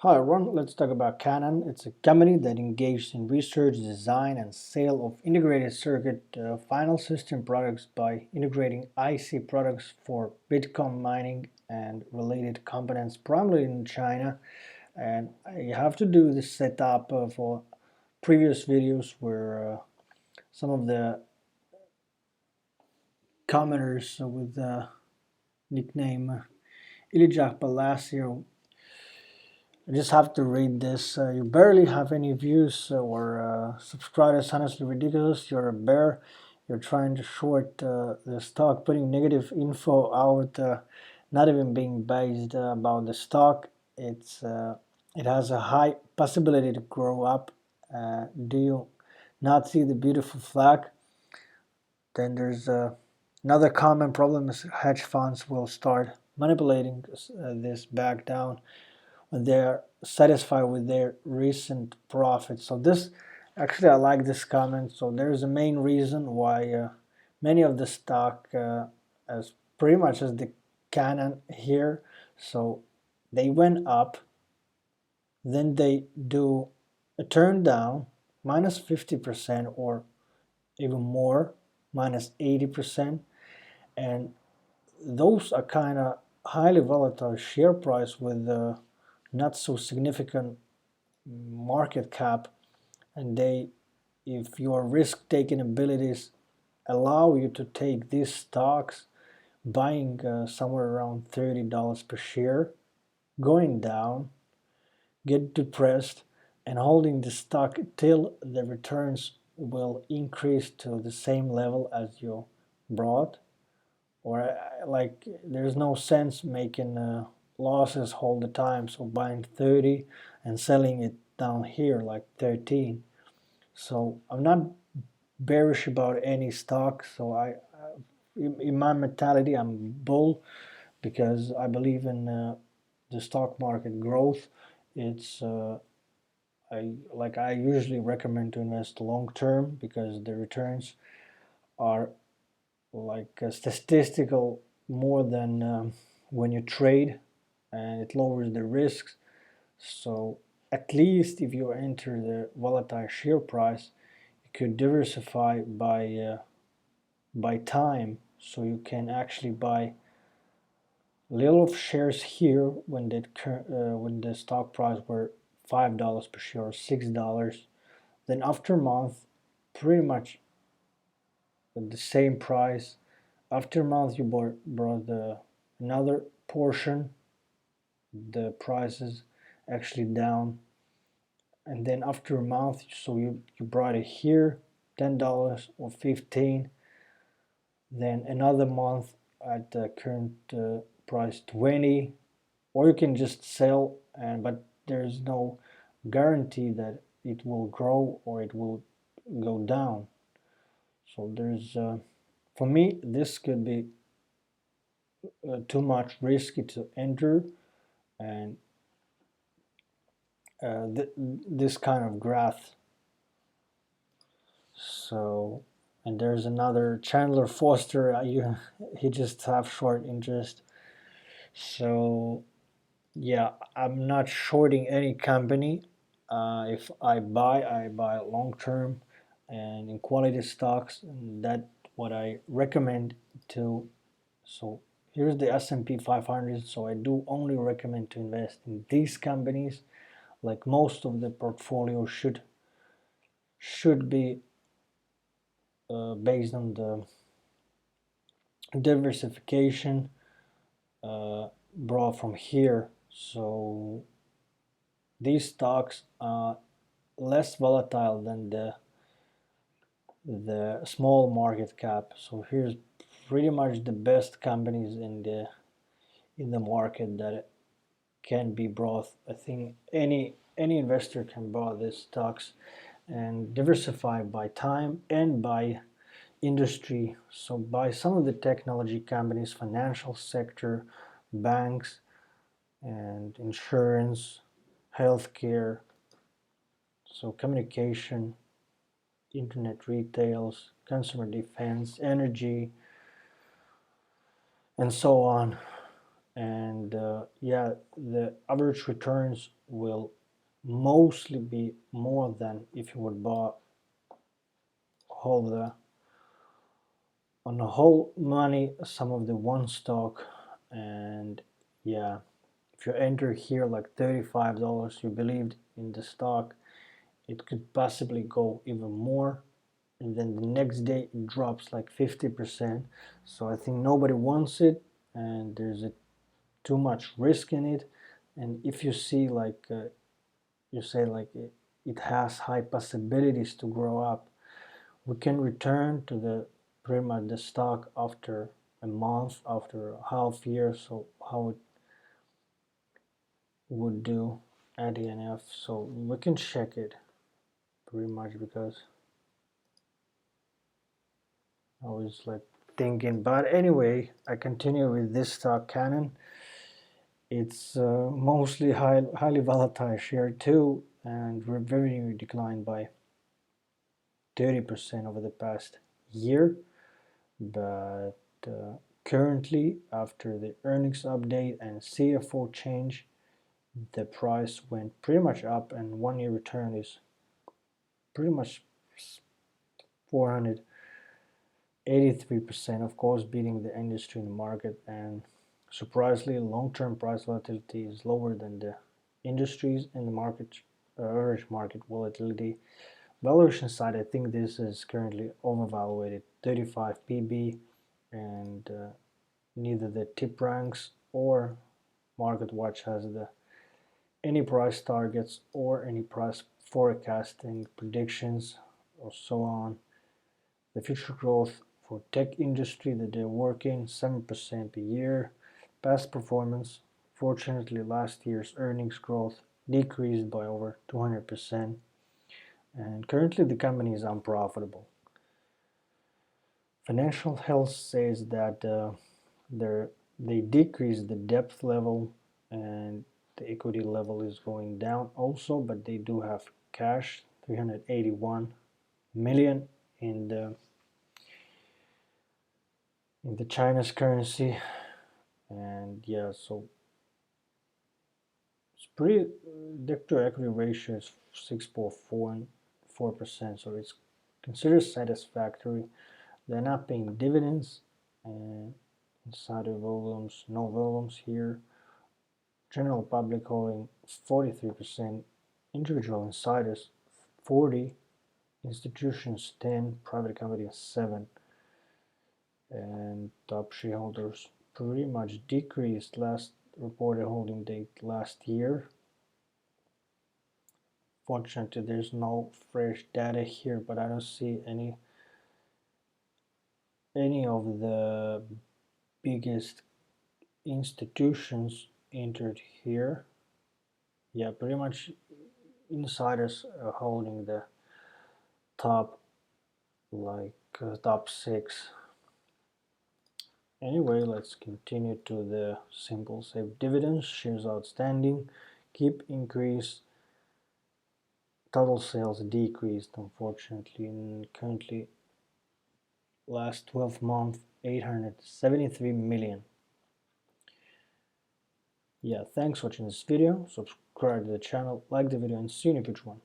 Hi everyone, let's talk about Canaan. It's a company that engaged in research, design, and sale of integrated circuit final system products by integrating IC products for Bitcoin mining and related components, primarily in China. And I have to do this setup for previous videos where some of the commenters with the nickname Ilijak Palacio. I just have to read this. You barely have any views or subscribers. Honestly ridiculous. You're a bear. You're trying to short the stock, putting negative info out, not even being based about the stock. It has a high possibility to grow up. Do you not see the beautiful flag? Then there's another common problem is hedge funds will start manipulating this back down when they're satisfied with their recent profits. So this, actually I like this comment. So there's a main reason why many of the stock as pretty much as the Canaan here, so they went up, then they do a turn down minus 50% or even more, minus 80%, and those are kind of highly volatile share price with not so significant market cap, and if your risk-taking abilities allow you to take these stocks, buying somewhere around $30 per share, going down, get depressed, and holding the stock till the returns will increase to the same level as you brought, or like there's no sense making losses all the time, so buying 30 and selling it down here like 13. So I'm not bearish about any stock, so in my mentality I'm bull because I believe in the stock market growth. It's I usually recommend to invest long term because the returns are like statistical more than when you trade, and it lowers the risks. So at least if you enter the volatile share price, you could diversify by time, so you can actually buy little of shares here when the stock price were $5 per share or $6. Then after a month, pretty much at the same price. After a month, you brought another portion, the prices actually down, and then after a month, so you brought it here, $10 or 15, then another month at the current price 20, or you can just sell, but there's no guarantee that it will grow or it will go down. So there's for me this could be too much risky to enter, and this kind of graph. So, and there's another Chandler Foster. He just have short interest. So yeah, I'm not shorting any company. If I buy long term and in quality stocks, and that's what I recommend to. So here's the S&P 500. So I do only recommend to invest in these companies. Like most of the portfolio should be based on the diversification brought from here. So these stocks are less volatile than the small market cap. So here's pretty much the best companies in the market that can be brought. I think any investor can buy these stocks and diversify by time and by industry. So by some of the technology companies, financial sector, banks, and insurance, healthcare, so communication, internet retails, consumer defense, energy, and so on. and yeah, the average returns will mostly be more than if you would buy on the whole money some of the one stock. And yeah, if you enter here like $35, you believed in the stock, it could possibly go even more, and then the next day it drops like 50%. So I think nobody wants it, and there's too much risk in it. And if you see like you say like it has high possibilities to grow up, we can return to the pretty much the stock after a month, after a half year, so how it would do ATNF. So we can check it pretty much, because I was like thinking. But anyway, I continue with this stock, Canaan. It's mostly highly volatile share too, and revenue declined by 30% over the past year. But currently, after the earnings update and CFO change, the price went pretty much up, and 1 year return is pretty much 483%, of course, beating the industry in the market. And surprisingly, long-term price volatility is lower than the industries in the market, average market volatility. Valuation side, I think this is currently overvaluated, 35 PB, and neither the tip ranks or MarketWatch has any price targets or any price forecasting predictions or so on. The future growth for tech industry that they're working 7% a year. Past performance, fortunately last year's earnings growth decreased by over 200%, and currently the company is unprofitable. Financial health says that they decreased the depth level, and the equity level is going down also, but they do have cash, 381 million in the China's currency. And yeah, so it's pretty, debt to equity ratio is 6.4%, so it's considered satisfactory. They're not paying dividends, and insider volumes, no volumes here. General public holding 43%, individual insiders 40, institutions 10, private companies 7, and top shareholders pretty much decreased last reported holding date last year. Fortunately, there's no fresh data here, but I don't see any of the biggest institutions entered here. Yeah, pretty much insiders are holding the top, like top 6. Anyway, let's continue to the simple save dividends. Shares outstanding keep increase. Total sales decreased, unfortunately, and currently last 12 months 873 million. Yeah, thanks for watching this video. Subscribe to the channel, like the video, and see you in a future one.